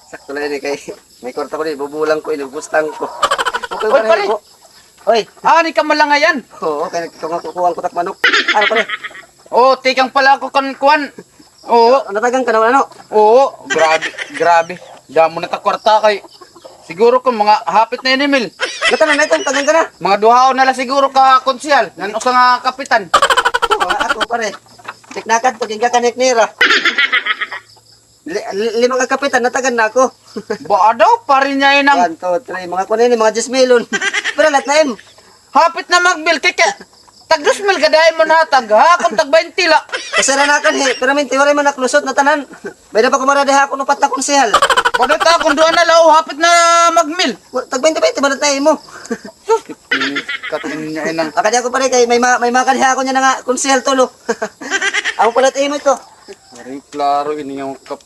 Sakto na ini kay may kwarta ko ni bubulang ko inubustang ko. Okay Oy, pare. Oy, Ni ka malangayan. oo, kay nagkukuha ang kutak manok. Ano pare? Tikang pala ako kuan. Oo, Natagang ka naman ano? oo, grabe. Damo na ta kwarta kay. Siguro kung mga hapit na inimil. Gata na ito, tagang ka na. Mga duhaon na lang siguro ka konsyal. Nan usa nga kapitan. Ako pare. Tiknakan pag ka kaniknira. Lima ka kapitan, natagan na ako. Ba daw pare niya inang 1, 2, 3, mga kunin, mga 10 milon. Pero lahat na im. hapit na magbil kay tag 2,000 gadayon mo na tag ha kung tag 20 la. Kasaranakan he, pero minti wala man naklusot na tanan. May na pa kumarada ha ako upat na konsehal. Pwede ta kung doon na lao hapit na magmil. Tag 20-20 man tayo mo. Katin niya inang Akadi ako pare kay may makadhi ako niya na nga konsehal tulo. Ako pala tayo mo ito. klaro ini yung